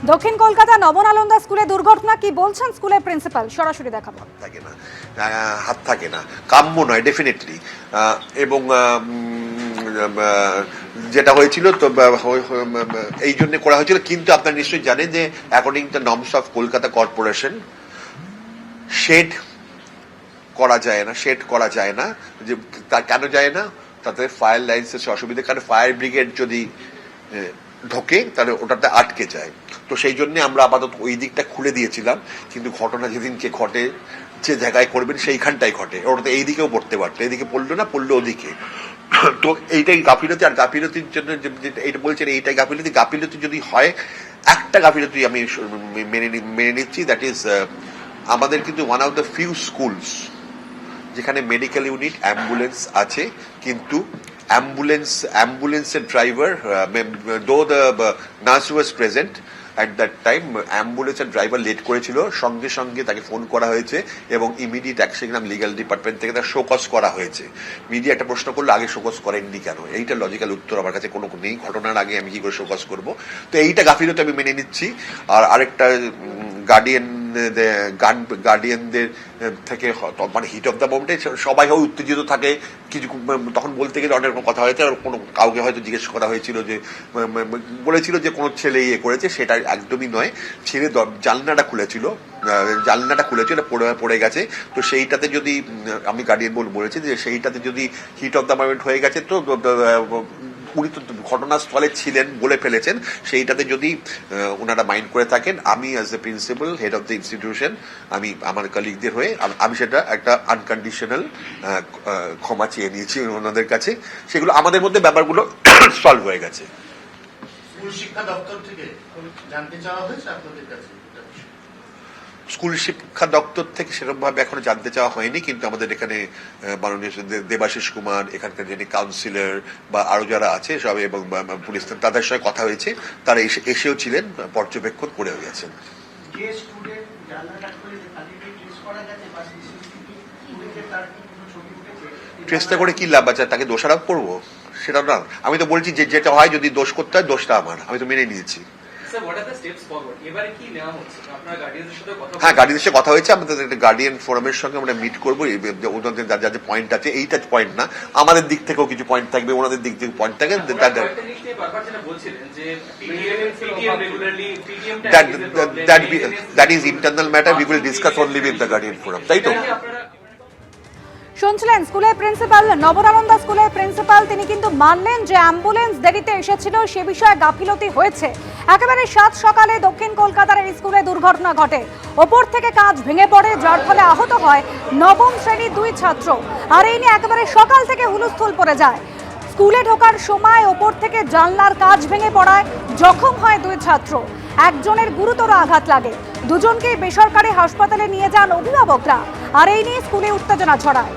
দক্ষিণ কলকাতা নবনালন্দা স্কুলে দুর্ঘটনা, কি বলছেন স্কুলের প্রিন্সিপাল? সরাসরি দেখাবো। থাকে না, হাত থাকে না, কাম্য নয় ডেফিনেটলি। এবং যেটা হয়েছিল তো এই জন্য করা হয়েছিল, কিন্তু আপনারা নিশ্চয়ই জানেন যে according to norms of Kolkata corporation shed করা যায় না। যে তা কেন যায় না? তাতে ফায়ার লাইন্সের অসুবিধা, কারণ ফায়ার ব্রিগেড যদি ঢোকে তাহলে ওটাতে আটকে যায়। তো সেই জন্য আমরা আপাতত ওই দিকটা খুলে দিয়েছিলাম, কিন্তু ঘটনা যেদিনকে ঘটে যে জায়গায় করবেন সেইখানটাই ঘটে। ওটাতে এই দিকেও পড়তে পারতো, এইদিকে পড়লো না, পড়লো ওদিকে। তো এইটাই গাফিলতি। আর গাফিলতির জন্য এইটা বলছেন এইটাই গাফিলতি যদি হয়, একটা গাফিলতি আমি মেনে নিচ্ছি, দ্যাট ইজ আমাদের কিন্তু one of the few schools যেখানে মেডিকেল ইউনিট অ্যাম্বুলেন্স আছে, কিন্তু অ্যাম্বুলেন্সের ড্রাইভার, দো the nurse was present at that time, অ্যাম্বুলেন্সের ড্রাইভার লেট করেছিল, সঙ্গে সঙ্গে তাকে ফোন করা হয়েছে এবং ইমিডিয়েট অ্যাকশন লিগ্যাল ডিপার্টমেন্ট থেকে তার শোকজ করা হয়েছে। মিডিয়া একটা প্রশ্ন করলো, আগে শোকজ করেননি কেন? এইটা লজিক্যাল উত্তর আমার কাছে কোনো নেই। ঘটনার আগে আমি কি করে শোকজ করবো? তো এইটা গাফিলতি আমি মেনে নিচ্ছি। আর আরেকটা গার্ডিয়ানদের থেকে মানে হিট অফ দ্য মোমেন্টে সবাই হয় উত্তেজিত থাকে, কিছু তখন বলতে গেলে অনেক কথা হয়েছে। আর কোনো কাউকে হয়তো জিজ্ঞেস করা হয়েছিল যে বলেছিল যে কোনো ছেলে ইয়ে করেছে, সেটা একদমই নয়। ছেলে জানলাটা খুলেছিল, পড়ে গেছে। তো সেইটাতে যদি আমি গার্ডিয়ান বলেছি যে সেইটাতে যদি হিট অফ দ্য মোমেন্ট হয়ে গেছে, তো উনি তো ঘটনাস্থলে ছিলেন, বলে ফেলেছেন, সেইটাতে যদি ওনারা মাইন্ড করে থাকেন, আমি as a principal head of the institution, আমি আমার কলিগদের হয়ে আমি সেটা একটা আনকন্ডিশনাল ক্ষমা চেয়ে নিয়েছি ওনাদের কাছে। সেগুলো আমাদের মধ্যে ব্যাপারগুলো সলভ হয়ে গেছে। স্কুল শিক্ষা দপ্তর থেকে জানতে চাওয়া হয়েছে আপনাদের কাছে? স্কুল শিক্ষা দপ্তর থেকে সেরকম ভাবে এখনো জানতে চাওয়া হয়নি, কিন্তু আমাদের এখানে মাননীয় দেবাশিস কুমার, এখানকার যিনি কাউন্সিলর বা আরো যারা আছে সব, এবং পুলিশ, তাদের সঙ্গে কথা হয়েছে। তারা এসেও ছিলেন, পর্যবেক্ষণ করেও গেছেন। ট্রেসটা করে কি লাভ আছে? তাকে দোষারোপ করবো? সেটা না। আমি তো বলছি যে যেটা হয়, যদি দোষ করতে হয় দোষটা আমার, আমি তো মেনে নিয়েছি। হ্যাঁ, গার্ডিয়ানদের সাথে কথা হয়েছে। আমাদের একটা গার্ডিয়ান ফোরামের সঙ্গে আমরা মিট করবো। ওনাদের যা যা পয়েন্ট আছে, এইটা পয়েন্ট না, আমাদের দিক থেকেও কিছু পয়েন্ট থাকবে, ওনাদের দিক থেকে পয়েন্ট থাকবে। That is internal matter. We will discuss only with the guardian forum. তাই তো? শুনছিলেন স্কুলের প্রিন্সিপাল, নবনালন্দা স্কুলের প্রিন্সিপাল। তিনি কিন্তু মানলেন যে অ্যাম্বুলেন্স দেরিতে এসেছিল, সে বিষয়ে গাফিলতি হয়েছে। একেবারে সাত সকালে দক্ষিণ কলকাতার এই স্কুলে দুর্ঘটনা ঘটে। ওপর থেকে কাঁচ ভেঙে পড়ে, যার ফলে আহত হয় নবম শ্রেণীর 2 ছাত্র। আর এই নিয়ে একেবারে সকাল থেকে হুলস্থুল পড়ে যায়। স্কুলে ঢোকার সময় ওপর থেকে জানলার কাঁচ ভেঙে পড়ায় জখম হয় 2 ছাত্র। একজনের গুরুতর আঘাত লাগে। দুজনকে বেসরকারি হাসপাতালে নিয়ে যান অভিভাবকরা। আর এই নিয়ে স্কুলে উত্তেজনা ছড়ায়।